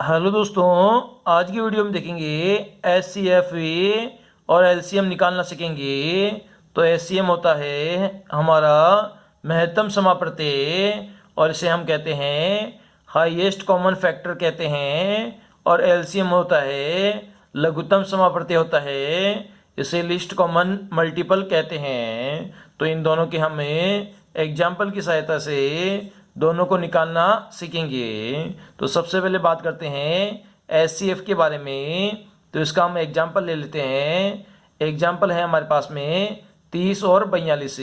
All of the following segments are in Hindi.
हेलो दोस्तों, आज की वीडियो में देखेंगे एच सी एफ और एलसीएम निकालना सीखेंगे। तो एचसीएम होता है हमारा महत्तम समाप्रत्यय और इसे हम कहते हैं हाईएस्ट कॉमन फैक्टर कहते हैं। और एलसीएम होता है लघुत्तम समाप्रत्यय होता है, इसे लिस्ट कॉमन मल्टीपल कहते हैं। तो इन दोनों के हमें एग्जाम्पल की सहायता से दोनों को निकालना सीखेंगे। तो सबसे पहले बात करते हैं एचसीएफ के बारे में। तो इसका हम एग्जाम्पल ले लेते हैं। एग्जाम्पल है हमारे पास में 30 और 42।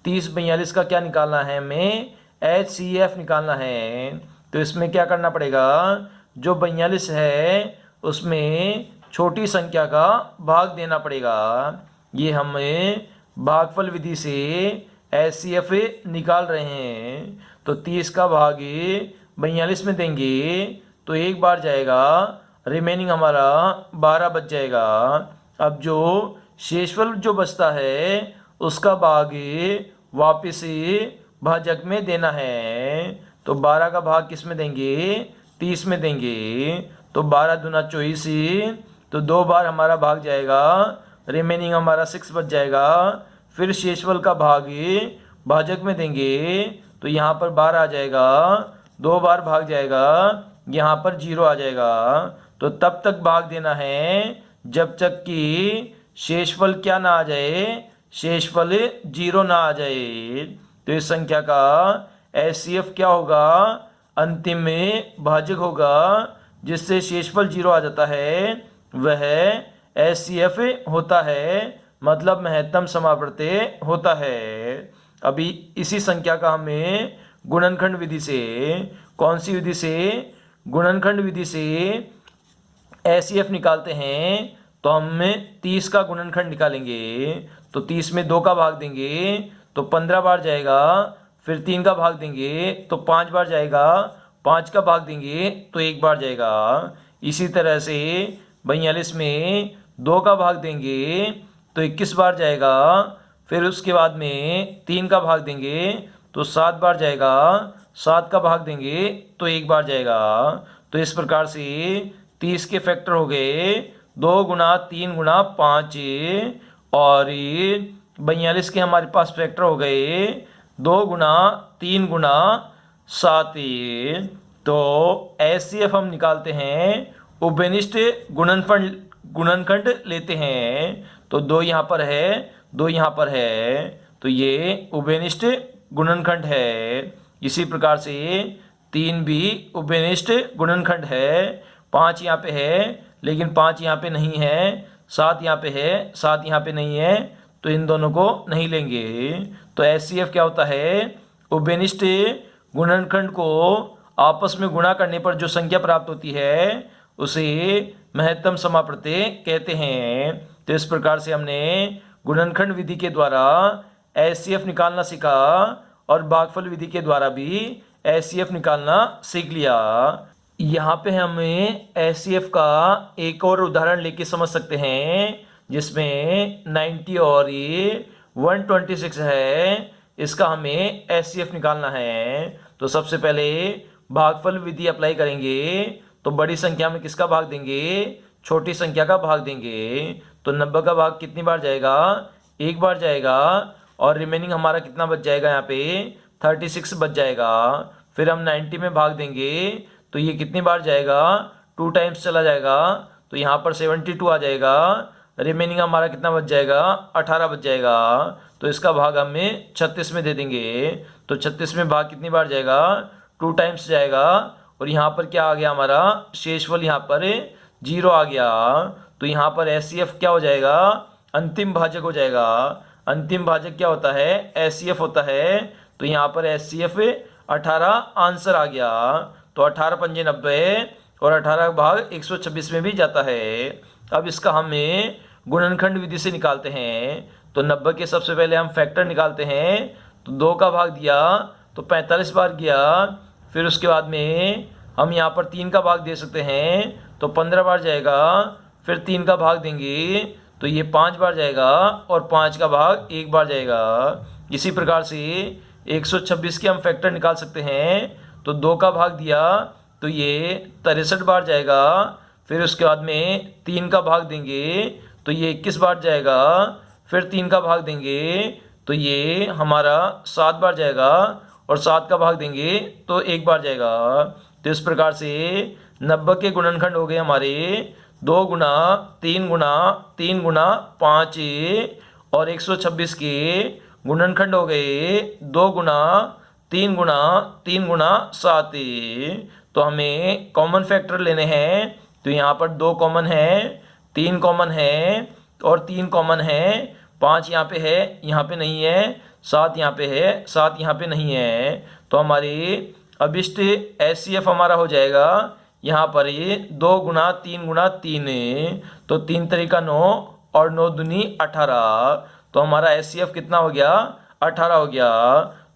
30-42 का क्या निकालना है, हमें एचसीएफ निकालना है। तो इसमें क्या करना पड़ेगा, जो 42 है उसमें छोटी संख्या का भाग देना पड़ेगा। ये हमें भागफल विधि से एचसीएफ निकाल रहे हैं। तो 30 का भाग 42 में देंगे तो एक बार जाएगा, रिमेनिंग हमारा 12 बच जाएगा। अब जो शेषफल जो बचता है उसका भाग वापिस भाजक में देना है। तो 12 का भाग किस में देंगे, 30 में देंगे। तो 12 दूना 24, तो 2 बार हमारा भाग जाएगा, रिमेनिंग हमारा 6 बच जाएगा। फिर शेषफल का भाग भाजक में देंगे तो यहाँ पर 12 आ जाएगा, 2 बार भाग जाएगा, यहाँ पर 0 आ जाएगा। तो तब तक भाग देना है जब तक कि शेषफल क्या ना आ जाए, शेषफल 0 ना आ जाए। तो इस संख्या का एचसीएफ क्या होगा, अंतिम में भाजक होगा जिससे शेषफल 0 आ जाता है, वह एचसीएफ होता है, मतलब महत्तम समाप्रत्यय होता है। अभी इसी संख्या का हमें गुणनखंड विधि से, कौन सी विधि से, गुणनखंड विधि से एचसीएफ निकालते हैं। तो हम 30 का गुणनखंड निकालेंगे। तो 30 में 2 का भाग देंगे तो 15 बार जाएगा। फिर 3 का भाग देंगे तो 5 बार जाएगा, 5 का भाग देंगे तो 1 बार जाएगा। इसी तरह से 42 में 2 का भाग देंगे तो 21 बार जाएगा। फिर उसके बाद में 3 का भाग देंगे तो 7 बार जाएगा, 7 का भाग देंगे तो 1 बार जाएगा। तो इस प्रकार से 30 के फैक्टर हो गए 2 गुना 3 गुना 5, और 42 के हमारे पास फैक्टर हो गए 2 गुना 3 गुना 7। तो एचसीएफ हम निकालते हैं, उभयनिष्ठ गुणनखंड लेते हैं। तो 2 यहाँ पर है, 2 यहाँ पर है, तो ये उभयनिष्ठ गुणनखंड है। इसी प्रकार से 3 भी उभयनिष्ठ गुणनखंड है। 5 यहाँ पे है लेकिन 5 यहाँ पे नहीं है, 7 यहाँ पे है, 7 यहाँ पे नहीं है, तो इन दोनों को नहीं लेंगे। तो एचसीएफ क्या होता है, उभयनिष्ठ गुणनखंड को आपस में गुणा करने पर जो संख्या प्राप्त होती है उसे महत्तम समाप्रत्यय कहते हैं। तो इस प्रकार से हमने गुणनखंड विधि के द्वारा एचसीएफ निकालना सीखा और भागफल विधि के द्वारा भी एचसीएफ निकालना सीख लिया। यहाँ पे हमें एचसीएफ का एक और उदाहरण लेके समझ सकते हैं, जिसमें 90 और 126 है। इसका हमें एचसीएफ निकालना है। तो सबसे पहले भागफल विधि अप्लाई करेंगे। तो बड़ी संख्या में किसका भाग देंगे, छोटी संख्या का भाग देंगे। तो 90 का भाग कितनी बार जाएगा, 1 बार जाएगा, और रिमेनिंग हमारा कितना बच जाएगा, यहाँ पे 36 बच जाएगा। फिर हम 90 में भाग देंगे तो ये कितनी बार जाएगा, 2 टाइम्स चला जाएगा, तो यहाँ पर 72 आ जाएगा। रिमेनिंग हमारा कितना बच जाएगा, 18 बच जाएगा। तो इसका भाग हमें 36 में दे देंगे। तो 36 में भाग कितनी बार जाएगा, 2 टाइम्स जाएगा, और यहाँ पर क्या आ गया, हमारा शेषफल यहाँ पर 0 आ गया। तो यहाँ पर एचसीएफ क्या हो जाएगा, अंतिम भाजक हो जाएगा। अंतिम भाजक क्या होता है, एचसीएफ होता है। तो यहाँ पर एचसीएफ 18 आंसर आ गया। तो 18 पंजे 90 और 18 भाग 126 में भी जाता है। अब इसका हमें गुणनखंड विधि से निकालते हैं। तो 90 के सबसे पहले हम फैक्टर निकालते हैं। तो 2 का भाग दिया तो 45 बार गया। फिर उसके बाद में हम यहाँ पर 3 का भाग दे सकते हैं, तो 15 बार जाएगा। फिर 3 का भाग देंगे तो ये 5 बार जाएगा, और 5 का भाग 1 बार जाएगा। इसी प्रकार से 126 के हम फैक्टर निकाल सकते हैं। तो 2 का भाग दिया तो ये 63 बार जाएगा। फिर उसके बाद में 3 का भाग देंगे तो ये 21 बार जाएगा। फिर 3 का भाग देंगे तो ये हमारा 7 बार जाएगा, और 7 का भाग देंगे तो 1 बार जाएगा। तो इस प्रकार से 90 के गुणनखंड हो गए हमारे 2 गुना 3 गुना 3 गुना 5, और 126 के गुणनखंड हो गए 2 गुना 3 गुना 3 गुना 7। तो हमें कॉमन फैक्टर लेने हैं। तो यहाँ पर 2 कॉमन है, 3 कॉमन है और 3 कॉमन है। 5 यहाँ पे है, यहाँ पे नहीं है। 7 यहाँ पे है, 7 यहाँ पे नहीं है। तो हमारी अभिष्ट HCF हमारा हो जाएगा यहाँ पर ये 2 गुना 3 गुना 3। तो 3 तरीका 9 और 9 दूनी 18। तो हमारा HCF कितना हो गया? 18 हो गया।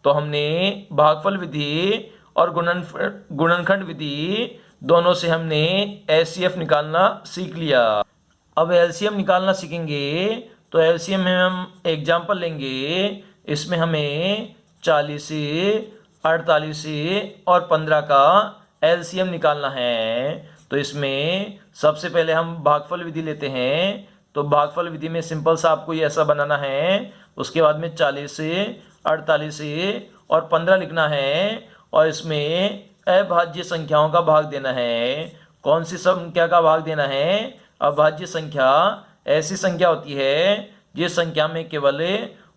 तो हमने भागफल विधि और गुणनखंड विधि दोनों से हमने HCF निकालना सीख लिया। अब LCM निकालना सीखेंगे। तो LCM में हम एग्जाम्पल लेंगे। इसमें हमें 40, 48 और 15 का LCM निकालना है। तो इसमें सबसे पहले हम भागफल विधि लेते हैं। तो भागफल विधि में सिंपल सा आपको ये ऐसा बनाना है। उसके बाद में 40, 48 और 15 लिखना है, और इसमें अभाज्य संख्याओं का भाग देना है। कौन सी संख्या का भाग देना है? अभाज्य संख्या ऐसी संख्या होती है जिस संख्या में केवल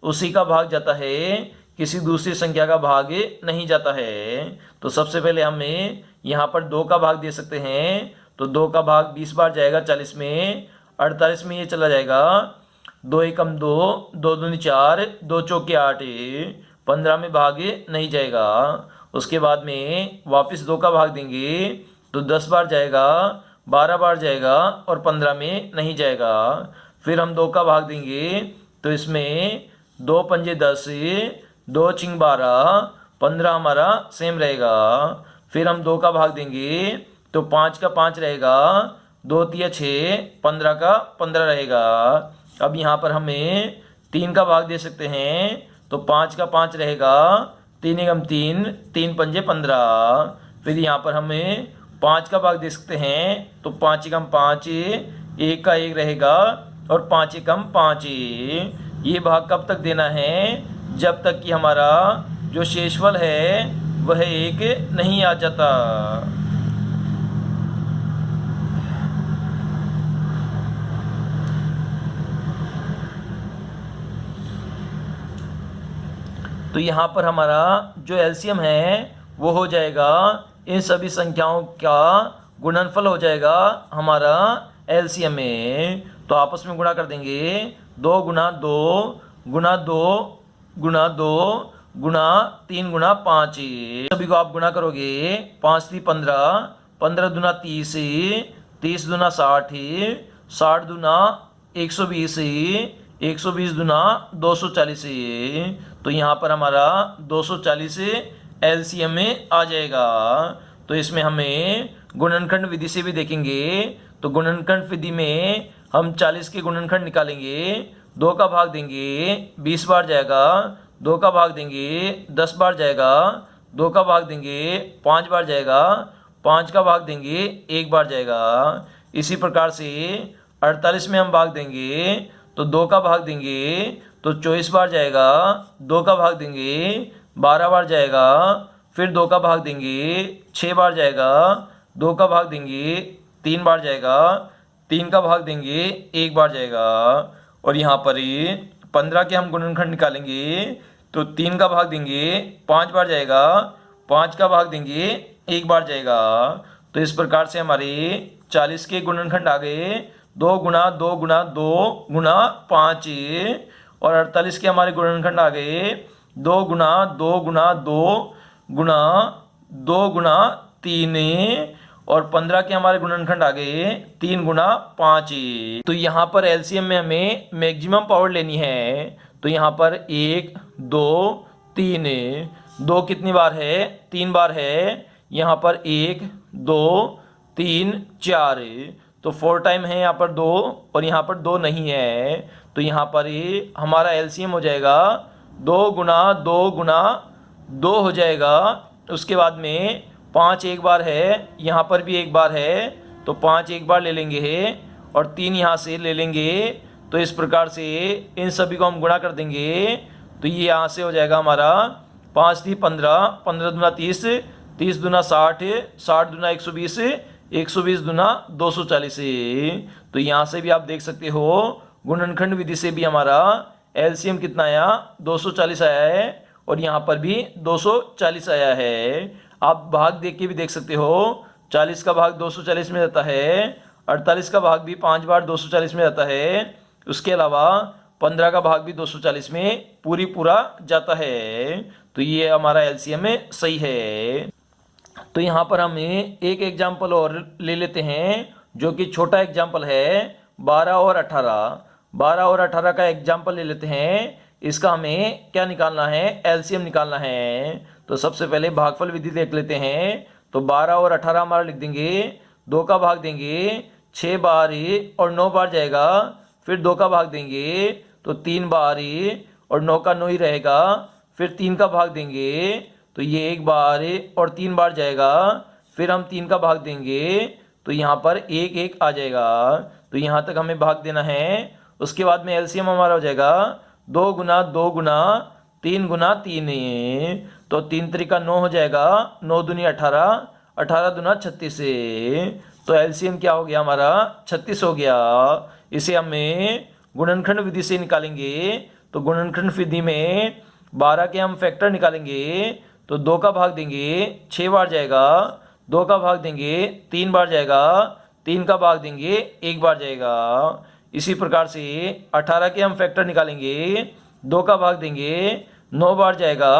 उसी का भाग जाता है, किसी दूसरी संख्या का भाग नहीं जाता है। तो सबसे पहले हमें यहाँ पर 2 का भाग दे सकते हैं। तो 2 का भाग 20 बार जाएगा 40 में। 48 में ये चला जाएगा 2 एकम 2, 2 दूनी 4, 2 चौके 8। 15 में भाग नहीं जाएगा। उसके बाद में वापस 2 का भाग देंगे तो 10 बार जाएगा, 12 बार जाएगा और 15 में नहीं जाएगा। फिर हम 2 का भाग देंगे तो इसमें 2 पंजे 10, 2 चिंग 12, 15 हमारा सेम रहेगा। फिर हम 2 का भाग देंगे तो 5 का 5 रहेगा, 2 तिया 6, 15 का 15 रहेगा। अब यहाँ पर हमें 3 का भाग दे सकते हैं। तो 5 का 5 रहेगा, 3 एकम 3, 3 पंजे 15। फिर यहाँ पर हमें 5 का भाग दे सकते हैं। तो 5 एकम 5, 1 का 1 रहेगा और 5 एकम 5। ये भाग कब तक देना है? जब तक कि हमारा जो शेषफल है वह 1 नहीं आ जाता। तो यहाँ पर हमारा जो LCM है वो हो जाएगा, इन सभी संख्याओं का गुणनफल हो जाएगा हमारा LCM में। तो आपस में गुणा कर देंगे। 2 गुना 2 गुना 2 गुना 2 गुना 3 गुना 5। सभी को आप गुणा करोगे। 5 3 15, 15 दूना 30, 30 दूना 60, 60 दूना 120, 120 दूना 240। तो यहाँ पर हमारा 240 LCM में आ जाएगा। तो इसमें हमें गुणनखंड विधि से भी देखेंगे। तो गुणनखंड विधि में हम 40 के गुणनखंड निकालेंगे। 2 का भाग देंगे 20 बार जाएगा, 2 का भाग देंगे 10 बार जाएगा, 2 का भाग देंगे 5 बार जाएगा, 5 का भाग देंगे 1 बार जाएगा। इसी प्रकार से 48 में हम भाग देंगे तो 2 का भाग देंगे तो 24 बार जाएगा, 2 का भाग देंगे 12 बार जाएगा, फिर 2 का भाग देंगे 6 बार जाएगा, 2 का भाग देंगे 3 बार जाएगा, 3 का भाग देंगे 1 बार जाएगा। और यहाँ पर 15 के हम गुणनखंड निकालेंगे। तो 3 का भाग देंगे 5 बार जाएगा, 5 का भाग देंगे 1 बार जाएगा। तो इस प्रकार से हमारे 40 के गुणनखंड आ गए 2 गुना 2 गुना 2 गुना 5। और 48 के हमारे गुणनखंड आ गए 2 गुना 2 गुना 2 गुना 2 गुना 3। और 15 के हमारे गुणनखंड आ गए 3 गुना 5। तो यहाँ पर LCM में हमें मैक्सिमम पावर लेनी है। तो यहाँ पर 1 2 3, 2 कितनी बार है? 3 बार है। यहाँ पर 1 2 3 4, तो 4 टाइम है यहाँ पर 2, और यहाँ पर 2 नहीं है। तो यहाँ पर हमारा LCM हो जाएगा 2 गुना 2 गुना 2 हो जाएगा। उसके बाद में 5 एक बार है, यहाँ पर भी एक बार है, तो 5 एक बार ले लेंगे और 3 यहाँ से ले लेंगे। तो इस प्रकार से इन सभी को हम गुणा कर देंगे, तो ये यहाँ से हो जाएगा हमारा 5 × 15, 15 दूना 30, 30 दूना 60, 60 दूना 120, 120 दूना 240। तो यहाँ से भी आप देख सकते हो गुणनखंड विधि से भी हमारा एलसीएम कितना आया, 240 आया है और यहाँ पर भी 240 आया है। आप भाग देख के भी देख सकते हो, 40 का भाग 240 में जाता है, 48 का भाग भी 5 बार 240 में जाता है, उसके अलावा 15 का भाग भी 240 में पूरा जाता है। तो ये हमारा एलसीएम सही है। तो यहाँ पर हम एक एग्जाम्पल और ले लेते हैं, जो कि छोटा एग्जाम्पल है, 12 और 18। 12 और 18 का एग्जाम्पल ले लेते हैं। इसका हमें क्या निकालना है, एलसीएम निकालना है। तो सबसे पहले भागफल विधि देख लेते हैं। तो 12 और 18 हमारा लिख देंगे, 2 का भाग देंगे 6 बार और 9 बार जाएगा, फिर 2 का भाग देंगे तो 3 बार और 9 का 9 ही रहेगा, फिर 3 का भाग देंगे तो ये 1 बार और 3 बार जाएगा, फिर हम 3 का भाग देंगे तो यहाँ पर 1 1 आ जाएगा। तो यहाँ तक हमें भाग देना है। उसके बाद में एलसीएम हमारा हो जाएगा 2 × 2 × 3 × 3। तो 3 3 9 हो जाएगा, 9 दूनी 18, 18 दूना 36। तो एलसीएम क्या हो गया हमारा, 36 हो गया। इसे हमें गुणनखंड विधि से निकालेंगे। तो गुणनखंड विधि में 12 के हम फैक्टर निकालेंगे। तो 2 का भाग देंगे 6 बार जाएगा, 2 का भाग देंगे 3 बार जाएगा, 3 का भाग देंगे 1 बार जाएगा। इसी प्रकार से 18 के हम फैक्टर निकालेंगे। 2 का भाग देंगे 9 बार जाएगा,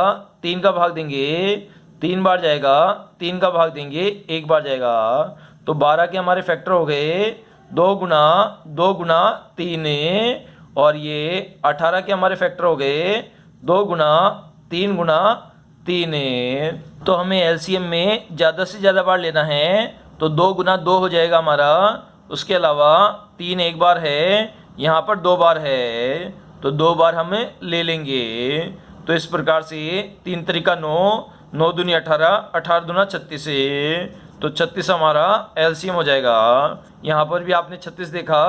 3 का भाग देंगे 3 बार जाएगा, 3 का भाग देंगे 1 बार जाएगा। तो 12 के हमारे फैक्टर हो गए 2 × 2 × 3 और ये 18 के हमारे फैक्टर हो गए 2 × 3 × 3। तो हमें एलसीएम में ज़्यादा से ज़्यादा बार लेना है। तो 2 × 2 हो जाएगा हमारा। उसके अलावा 3 एक बार है, यहाँ पर 2 बार है, तो 2 बार हम ले लेंगे। तो इस प्रकार से 3 3 9, 9 दूनी 18, 18 दूना 36। तो 36 हमारा एलसीएम हो जाएगा। यहाँ पर भी आपने 36 देखा,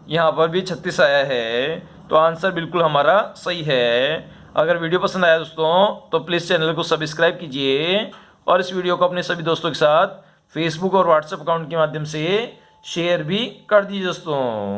यहाँ पर भी 36 आया है। तो आंसर बिल्कुल हमारा सही है। अगर वीडियो पसंद आया दोस्तों तो प्लीज़ चैनल को सब्सक्राइब कीजिए और इस वीडियो को अपने सभी दोस्तों के साथ फेसबुक और व्हाट्सएप अकाउंट के माध्यम से शेयर भी कर दीजिए दोस्तों।